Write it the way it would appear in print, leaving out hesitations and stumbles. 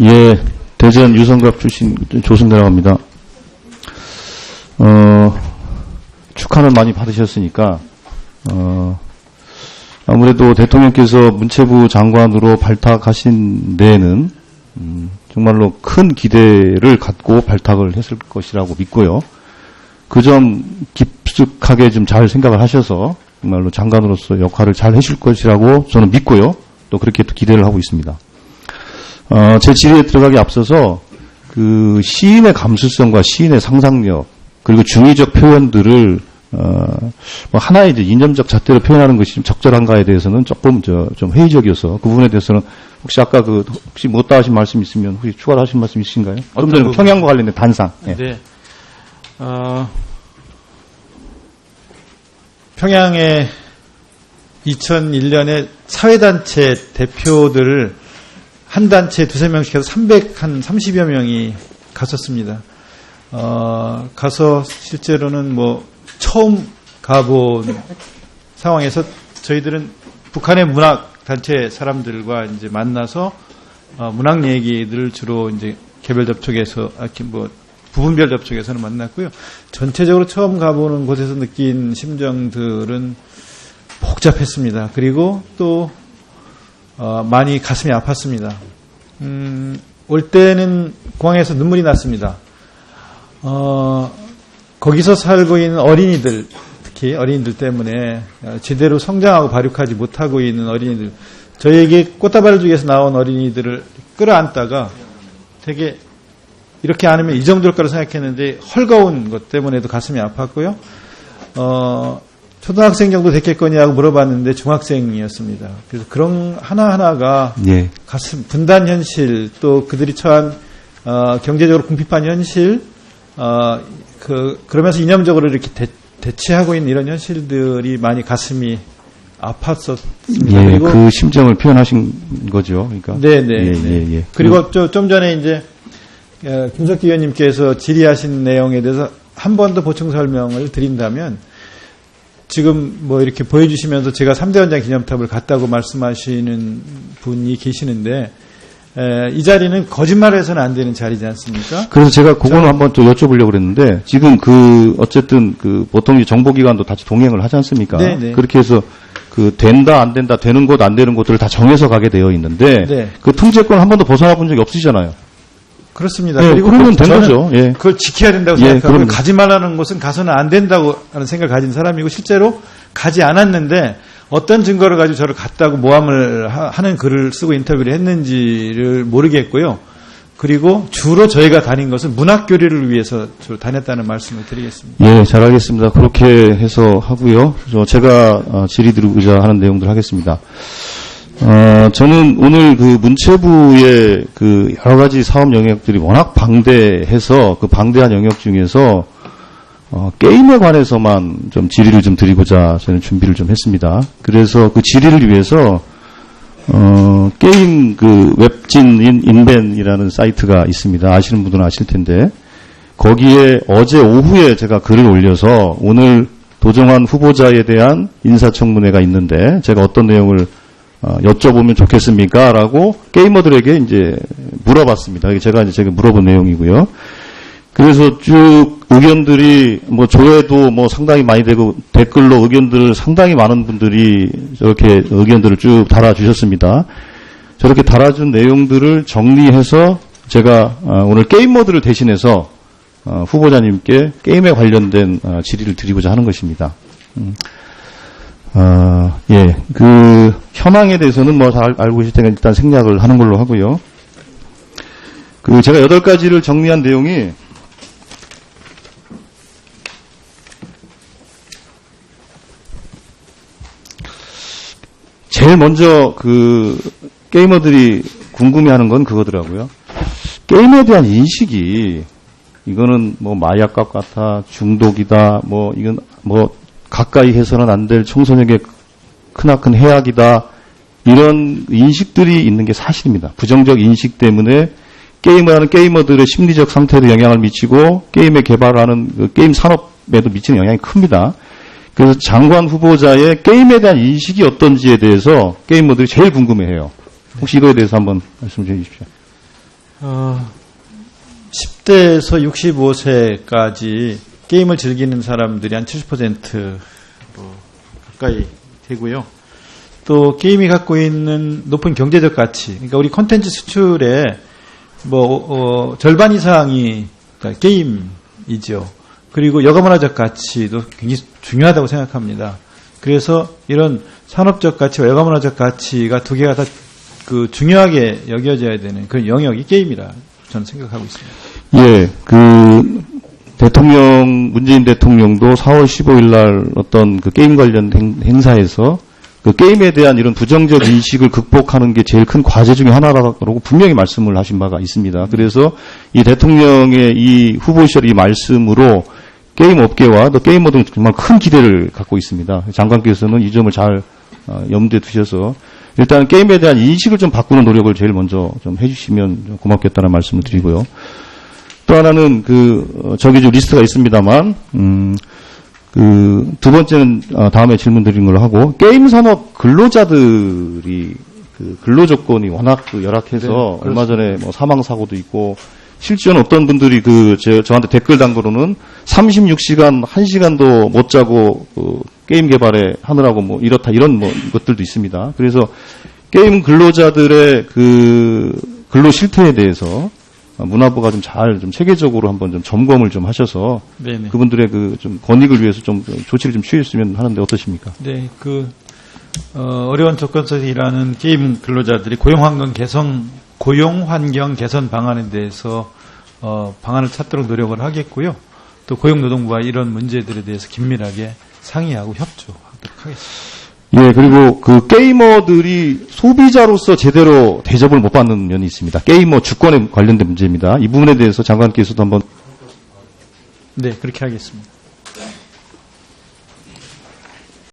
예, 대전 유성갑 출신 조승대라고 합니다. 축하는 많이 받으셨으니까, 아무래도 대통령께서 문체부 장관으로 발탁하신 데에는, 정말로 큰 기대를 갖고 발탁을 했을 것이라고 믿고요. 그 점 깊숙하게 좀 잘 생각을 하셔서, 정말로 장관으로서 역할을 잘 하실 것이라고 저는 믿고요. 또 그렇게 또 기대를 하고 있습니다. 제 질의에 들어가기 앞서서 그 시인의 감수성과 시인의 상상력 그리고 중의적 표현들을 뭐 하나의 이제 이념적 잣대로 표현하는 것이 좀 적절한가에 대해서는 조금 좀 회의적이어서 그 부분에 대해서는 혹시 아까 혹시 못다 하신 말씀 있으면 혹시 추가로 하신 말씀 있으신가요? 좀 전에 평양과 관련된 단상. 예. 네. 평양에 2001년에 사회단체 대표들을 한 단체에 두세 명씩 해서 30여 명이 갔었습니다. 가서 실제로는 뭐 처음 가본 상황에서 저희들은 북한의 문학 단체 사람들과 이제 만나서 문학 얘기들을 주로 이제 개별 접촉에서 뭐 부분별 접촉에서는 만났고요. 전체적으로 처음 가보는 곳에서 느낀 심정들은 복잡했습니다. 그리고 또 많이 가슴이 아팠습니다. 올 때는 공항에서 눈물이 났습니다. 거기서 살고 있는 어린이들, 특히 어린이들 때문에 제대로 성장하고 발육하지 못하고 있는 어린이들, 저희에게 꽃다발을 주기 위해서 나온 어린이들을 끌어안다가 되게 이렇게 안으면 이 정도일 거라 생각했는데 헐거운 것 때문에도 가슴이 아팠고요. 초등학생 정도 됐겠거냐고 물어봤는데 중학생이었습니다. 그래서 그런 하나하나가 예. 가슴 분단 현실, 또 그들이 처한 경제적으로 궁핍한 현실, 그러면서 이념적으로 이렇게 대치하고 있는 이런 현실들이 많이 가슴이 아팠었습니다. 예, 그리고 그 심정을 표현하신 거죠. 그러니까. 네네. 예. 그리고 좀 전에 이제 김석기 의원님께서 질의하신 내용에 대해서 한 번 더 보충 설명을 드린다면, 지금 뭐 이렇게 보여주시면서 제가 3대 원장 기념탑을 갔다고 말씀하시는 분이 계시는데, 이 자리는 거짓말을 해서는 안 되는 자리지 않습니까? 그래서 제가 그거는 한번 또 여쭤보려고 그랬는데, 지금 어쨌든 보통 정보기관도 같이 동행을 하지 않습니까? 네네. 그렇게 해서 된다, 안 된다, 되는 곳, 안 되는 곳들을 다 정해서 가게 되어 있는데, 네. 그 통제권 한 번도 벗어나 본 적이 없으시잖아요. 그렇습니다. 예, 그리고 그러면 된 거죠. 예. 그걸 지켜야 된다고 예, 생각하고, 그럼요. 가지 말라는 곳은 가서는 안 된다고 하는 생각을 가진 사람이고, 실제로 가지 않았는데 어떤 증거를 가지고 저를 갔다고 모함을 하는 글을 쓰고 인터뷰를 했는지를 모르겠고요. 그리고 주로 저희가 다닌 것은 문학교류를 위해서 주로 다녔다는 말씀을 드리겠습니다. 예, 잘 알겠습니다. 그렇게 해서 하고요. 제가 질의 드리고자 하는 내용들 하겠습니다. 저는 오늘 문체부의 여러 가지 사업 영역들이 워낙 방대해서 그 방대한 영역 중에서 게임에 관해서만 좀 질의를 좀 드리고자 저는 준비를 좀 했습니다. 그래서 그 질의를 위해서 게임 웹진 인벤이라는 사이트가 있습니다. 아시는 분들은 아실 텐데, 거기에 어제 오후에 제가 글을 올려서 오늘 도정환 후보자에 대한 인사청문회가 있는데 제가 어떤 내용을 여쭤보면 좋겠습니까? 라고 게이머들에게 이제 물어봤습니다. 제가 물어본 내용이고요. 그래서 쭉 의견들이 조회도 상당히 많이 되고 댓글로 의견들을 상당히 많은 분들이 저렇게 의견들을 쭉 달아주셨습니다. 저렇게 달아준 내용들을 정리해서 제가 오늘 게이머들을 대신해서 후보자님께 게임에 관련된 질의를 드리고자 하는 것입니다. 예, 현황에 대해서는 잘 알고 계실 테니까 일단 생략을 하는 걸로 하고요. 제가 8가지를 정리한 내용이 제일 먼저 게이머들이 궁금해하는 건 그거더라고요. 게임에 대한 인식이 이거는 마약과 같아, 중독이다, 이건 가까이 해서는 안 될 청소년에게 크나큰 해악이다, 이런 인식들이 있는 게 사실입니다. 부정적 인식 때문에 게임을 하는 게이머들의 심리적 상태에도 영향을 미치고 게임에 개발하는 게임 산업에도 미치는 영향이 큽니다. 그래서 장관 후보자의 게임에 대한 인식이 어떤지에 대해서 게이머들이 제일 궁금해해요. 혹시 이거에 대해서 한번 말씀 좀 해주십시오. 10대에서 65세까지 게임을 즐기는 사람들이 한 70% 가까이 되고요. 또 게임이 갖고 있는 높은 경제적 가치, 그러니까 우리 콘텐츠 수출의 절반 이상이 게임이죠. 그리고 여가문화적 가치도 굉장히 중요하다고 생각합니다. 그래서 이런 산업적 가치와 여가문화적 가치가 두 개가 다 중요하게 여겨져야 되는 그런 영역이 게임이라 저는 생각하고 있습니다. 예, 문재인 대통령도 4월 15일 날 어떤 게임 관련 행사에서 게임에 대한 이런 부정적 인식을 극복하는 게 제일 큰 과제 중에 하나라고 분명히 말씀을 하신 바가 있습니다. 그래서 이 대통령의 이 후보 시절 이 말씀으로 게임 업계와 또 게이머들은 정말 큰 기대를 갖고 있습니다. 장관께서는 이 점을 잘 염두에 두셔서 일단 게임에 대한 인식을 좀 바꾸는 노력을 제일 먼저 좀 해주시면 좀 고맙겠다는 말씀을 드리고요. 또 하나는 저기 좀 리스트가 있습니다만, 두 번째는 다음에 질문 드리는 걸로 하고, 게임 산업 근로자들이 근로 조건이 워낙 열악해서 네, 얼마 전에 사망 사고도 있고, 실제로는 어떤 분들이 저한테 댓글 단 거로는 36시간, 1시간도 못 자고 게임 개발에 하느라고 이렇다 이런 것들도 있습니다. 그래서 게임 근로자들의 근로 실태에 대해서 문화부가 좀 체계적으로 한번 좀 점검을 좀 하셔서 네네. 그분들의 좀 권익을 위해서 좀 조치를 좀 취했으면 하는데 어떠십니까? 네, 어려운 조건 속에서 일하는 게임 근로자들이 고용 환경 개선 방안에 대해서 방안을 찾도록 노력을 하겠고요. 또 고용노동부와 이런 문제들에 대해서 긴밀하게 상의하고 협조하도록 하겠습니다. 예, 그리고 게이머들이 소비자로서 제대로 대접을 못 받는 면이 있습니다. 게이머 주권에 관련된 문제입니다. 이 부분에 대해서 장관께서도 한번. 네, 그렇게 하겠습니다.